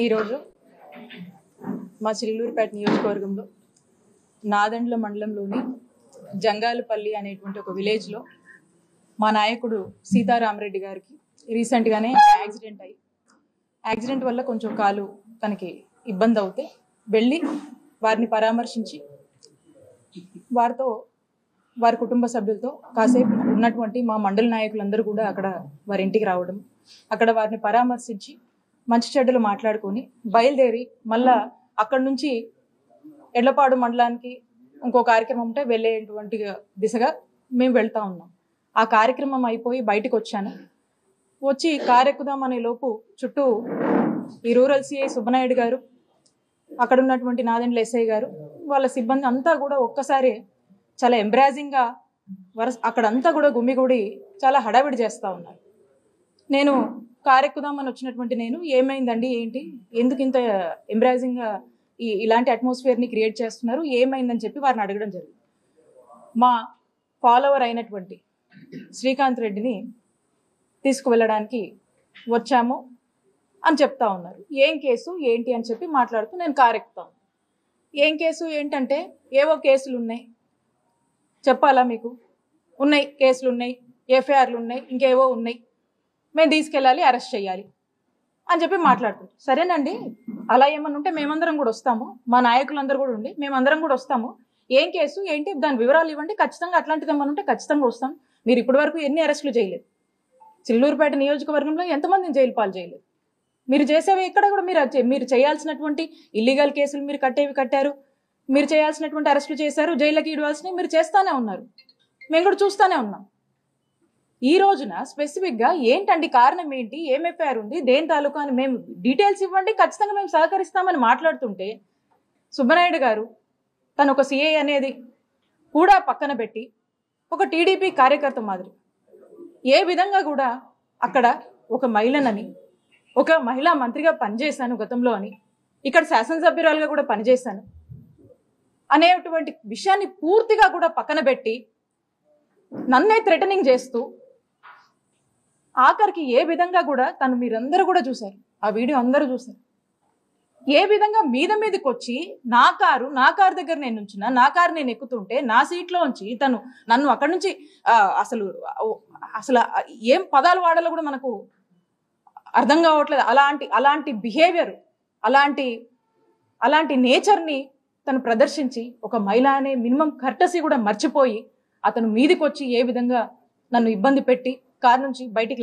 ఈరోజు మా చిల్లూరుపేట నియోజకవర్గంలో నాదెండ్ల మండలంలోని జంగాలపల్లి అనేటువంటి ఒక విలేజ్లో మా నాయకుడు సీతారామరెడ్డి గారికి రీసెంట్గానే యాక్సిడెంట్ వల్ల కొంచెం కాలు తనకి ఇబ్బంది అవుతే వెళ్ళి వారిని పరామర్శించి వారి కుటుంబ సభ్యులతో కాసేపు ఉన్నటువంటి మా మండల నాయకులందరూ కూడా అక్కడ వారి ఇంటికి రావడం, అక్కడ వారిని పరామర్శించి మంచి చెడ్డలు మాట్లాడుకొని బయలుదేరి మళ్ళా అక్కడి నుంచి ఎడ్లపాడు మండలానికి ఇంకో కార్యక్రమం ఉంటే వెళ్ళేటువంటి దిశగా మేము వెళ్తా ఉన్నాం. ఆ కార్యక్రమం అయిపోయి బయటకు వచ్చి కారెక్కుదామనే లోపు చుట్టూ ఈ రూరల్ సిఐ సుబ్బనాయుడు గారు, అక్కడ ఉన్నటువంటి నాదెండ్ల ఎస్ఐ గారు, వాళ్ళ సిబ్బంది అంతా కూడా ఒక్కసారి చాలా ఎంబ్రాజింగ్గా అక్కడంతా కూడా గుమిగూడి చాలా హడావిడి చేస్తూ ఉన్నారు. నేను కారెక్కుదామని వచ్చినటువంటి నేను ఏమైందండి, ఏంటి, ఎందుకు ఇంత ఎంబ్రాజింగ్గా ఇలాంటి అట్మాస్ఫియర్ని క్రియేట్ చేస్తున్నారు, ఏమైందని చెప్పి వారిని అడగడం జరిగింది. మా ఫాలోవర్ అయినటువంటి శ్రీకాంత్ రెడ్డిని తీసుకువెళ్ళడానికి వచ్చాము అని చెప్తా ఉన్నారు. ఏం కేసు ఏంటి అని చెప్పి మాట్లాడుతూ నేను కారెక్కుతాను. ఏం కేసు ఏంటంటే ఏవో కేసులు ఉన్నాయి, చెప్పాలా మీకు? ఉన్నాయి, కేసులు ఉన్నాయి, ఎఫ్ఐఆర్లు ఉన్నాయి, ఇంకేవో ఉన్నాయి, మేము తీసుకెళ్ళాలి, అరెస్ట్ చేయాలి అని చెప్పి మాట్లాడుతుంటాం. సరేనండి, అలా ఏమన్నా ఉంటే మేమందరం కూడా వస్తాము, మా నాయకులందరూ కూడా ఉండి మేమందరం కూడా వస్తాము. ఏం కేసు ఏంటి, దాని వివరాలు ఇవ్వండి, ఖచ్చితంగా అట్లాంటిది ఏమన్నా ఉంటే ఖచ్చితంగా వస్తాం. మీరు ఇప్పటి వరకు ఎన్ని అరెస్టులు చేయలేదు, చిల్లూరుపేట నియోజకవర్గంలో ఎంతమందిని జైలు పాలు చేయలేదు. మీరు చేసేవి ఇక్కడ కూడా మీరు చేయాల్సినటువంటి ఇల్లీగల్ కేసులు మీరు కట్టారు, మీరు చేయాల్సినటువంటి అరెస్టులు చేశారు, జైళ్ళకి ఇవ్వాల్సినవి మీరు చేస్తానే ఉన్నారు, మేము కూడా చూస్తూనే ఉన్నాం. ఈ రోజున స్పెసిఫిక్గా ఏంటండి, కారణం ఏంటి, ఏం ఎఫ్ఐఆర్ ఉంది, దేని తాలూకా అని మేము డీటెయిల్స్ ఇవ్వండి, ఖచ్చితంగా మేము సహకరిస్తామని మాట్లాడుతుంటే సుబ్బనాయుడు గారు తను ఒక సిఐ అనేది కూడా పక్కన పెట్టి ఒక టీడీపీ కార్యకర్త మాదిరి ఏ విధంగా కూడా అక్కడ ఒక మహిళనని, ఒక మహిళా మంత్రిగా పనిచేశాను గతంలో అని, ఇక్కడ శాసనసభ్యురాలుగా కూడా పనిచేశాను అనేటువంటి విషయాన్ని పూర్తిగా కూడా పక్కన పెట్టి నన్నే థ్రెటనింగ్ చేస్తూ ఆఖరికి ఏ విధంగా కూడా తను మీరందరూ కూడా చూశారు, ఆ వీడియో అందరూ చూశారు, ఏ విధంగా మీదకి వచ్చి నా కారు దగ్గర నేను ఉంచిన, నా కారు నేను ఎక్కుతుంటే నా సీట్లో ఉంచి తను నన్ను అక్కడి నుంచి అసలు ఏం పదాలు వాడాలో కూడా మనకు అర్థం కావట్లేదు. అలాంటి బిహేవియర్, అలాంటి నేచర్ని తను ప్రదర్శించి ఒక మహిళ అనే మినిమం కర్టసీ కూడా మర్చిపోయి అతను మీదికి వచ్చి ఏ విధంగా నన్ను ఇబ్బంది పెట్టి కారు నుంచి బయటికి